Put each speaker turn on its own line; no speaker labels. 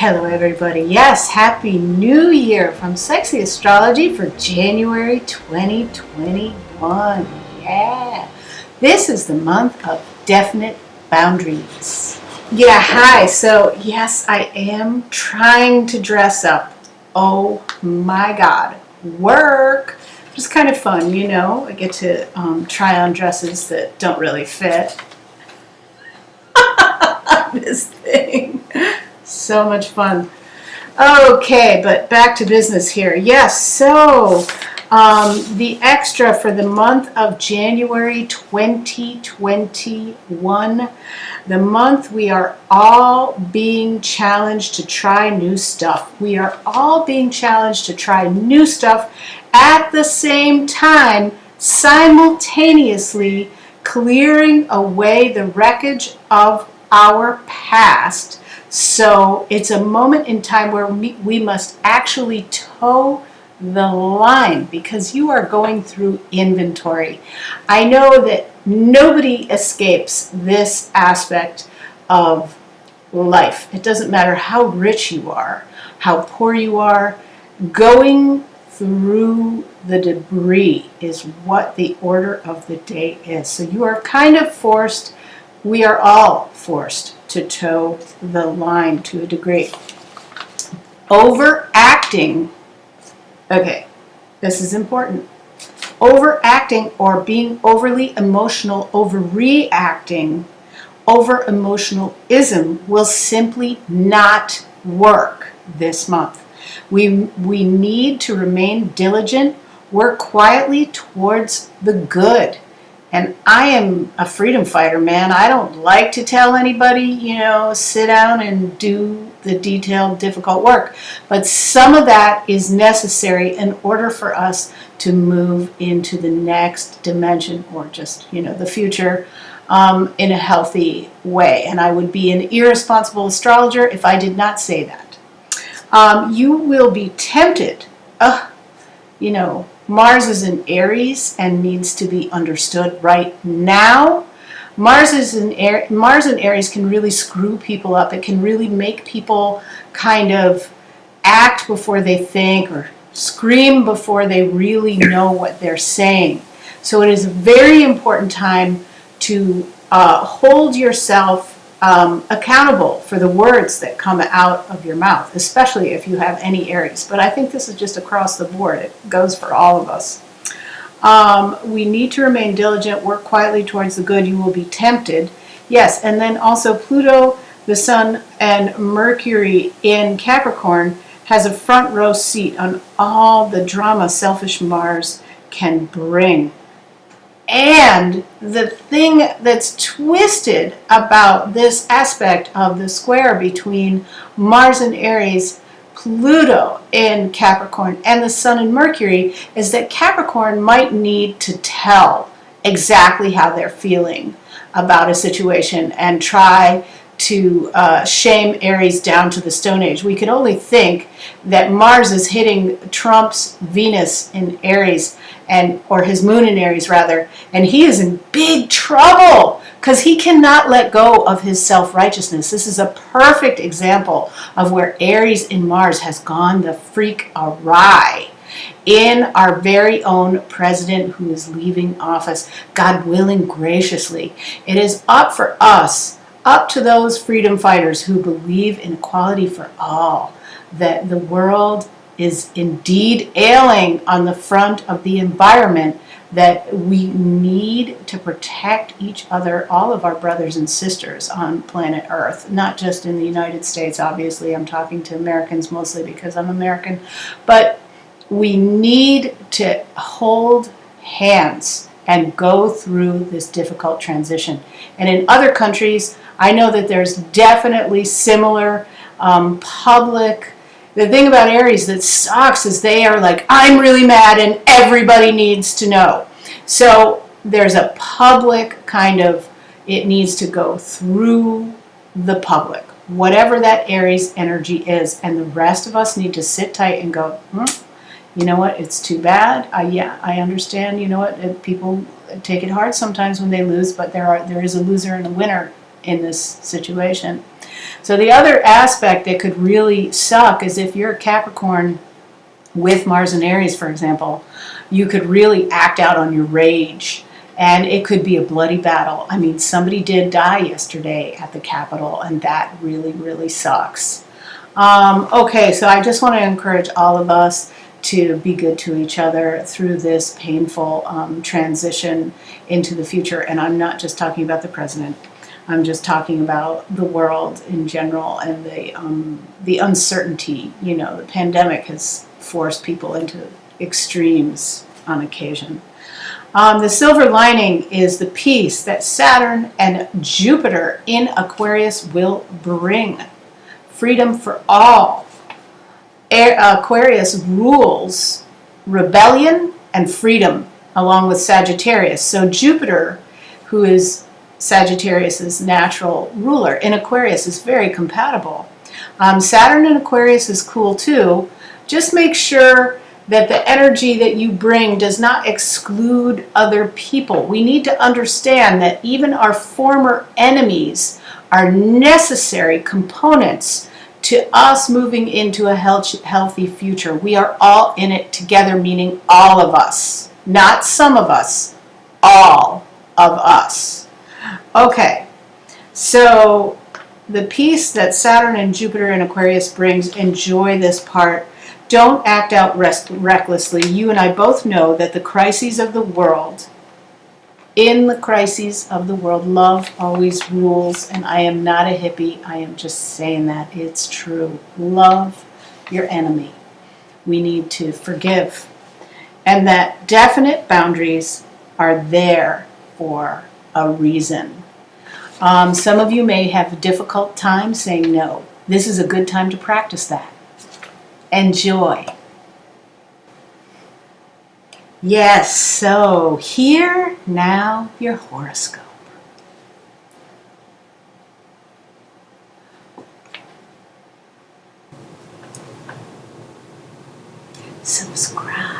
Hello everybody. Yes, Happy New Year from Sexy Astrology for January 2021. Yeah. This is the month of definite boundaries. Yeah, hi. So, yes, I am trying to dress up. Oh my God. Work. It's kind of fun, you know. I get to try on dresses that don't really fit. This thing. So much fun. Okay, but back to business here. Yes, so the extra for the month of January 2021, the month we are all being challenged to try new stuff. We are all being challenged to try new stuff at the same time, simultaneously clearing away the wreckage of our past. So it's a moment in time where we must actually toe the line because you are going through inventory. I know that nobody escapes this aspect of life. It doesn't matter how rich you are, how poor you are, going through the debris is what the order of the day is. So you are kind of forced, we are all forced to toe the line to a degree. Overacting, okay, this is important. Overacting or being overly emotional, overreacting, over-emotionalism will simply not work this month. We need to remain diligent, work quietly towards the good. And I am a freedom fighter, man. I don't like to tell anybody, sit down and do the detailed, difficult work. But some of that is necessary in order for us to move into the next dimension or just, the future in a healthy way. And I would be an irresponsible astrologer if I did not say that. You will be tempted, Mars is in Aries and needs to be understood right now. Mars in Aries can really screw people up. It can really make people kind of act before they think or scream before they really know what they're saying. So it is a very important time to hold yourself accountable for the words that come out of your mouth, especially if you have any Aries. But I think this is just across the board. It goes for all of us. We need to remain diligent, work quietly towards the good. You will be tempted. Yes, and then also Pluto, the Sun, and Mercury in Capricorn has a front row seat on all the drama selfish Mars can bring. And the thing that's twisted about this aspect of the square between Mars and Aries, Pluto in Capricorn, and the Sun and Mercury is that Capricorn might need to tell exactly how they're feeling about a situation and try to shame Aries down to the Stone Age. We can only think that Mars is hitting Trump's Venus in Aries, or his moon in Aries rather, and he is in big trouble because he cannot let go of his self-righteousness. This is a perfect example of where Aries in Mars has gone the freak awry in our very own president who is leaving office, God willing, graciously. It is up for us, up to those freedom fighters who believe in equality for all, that the world is indeed ailing on the front of the environment, that we need to protect each other, all of our brothers and sisters on planet Earth, not just in the United States. Obviously, I'm talking to Americans mostly because I'm American, but we need to hold hands and go through this difficult transition. And in other countries, I know that there's definitely similar public. The thing about Aries that sucks is they are like, I'm really mad and everybody needs to know. So there's a public kind of, it needs to go through the public, whatever that Aries energy is. And the rest of us need to sit tight and go, you know what, it's too bad. Yeah, I understand. You know what, people take it hard sometimes when they lose, but there is a loser and a winner in this situation. So the other aspect that could really suck is if you're a Capricorn with Mars and Aries, for example, you could really act out on your rage. And it could be a bloody battle. I mean, somebody did die yesterday at the Capitol, and that really, really sucks. Okay, so I just want to encourage all of us to be good to each other through this painful transition into the future. And I'm not just talking about the president. I'm just talking about the world in general and the uncertainty. You know, the pandemic has forced people into extremes on occasion. The silver lining is the peace that Saturn and Jupiter in Aquarius will bring. Freedom for all. Aquarius rules rebellion and freedom along with Sagittarius. So Jupiter, who is Sagittarius's natural ruler, in Aquarius is very compatible. Saturn in Aquarius is cool too. Just make sure that the energy that you bring does not exclude other people. We need to understand that even our former enemies are necessary components to us moving into a healthy future. We are all in it together, meaning all of us, not some of us, all of us. Okay, so the peace that Saturn and Jupiter in Aquarius brings, enjoy this part. Don't act out recklessly. You and I both know that the crises of the world, in the crises of the world, love always rules. And I am not a hippie. I am just saying that. It's true. Love your enemy. We need to forgive. And that definite boundaries are there for a reason. Some of you may have a difficult time saying no. This is a good time to practice that. Enjoy. Yes, so here now your horoscope. Subscribe.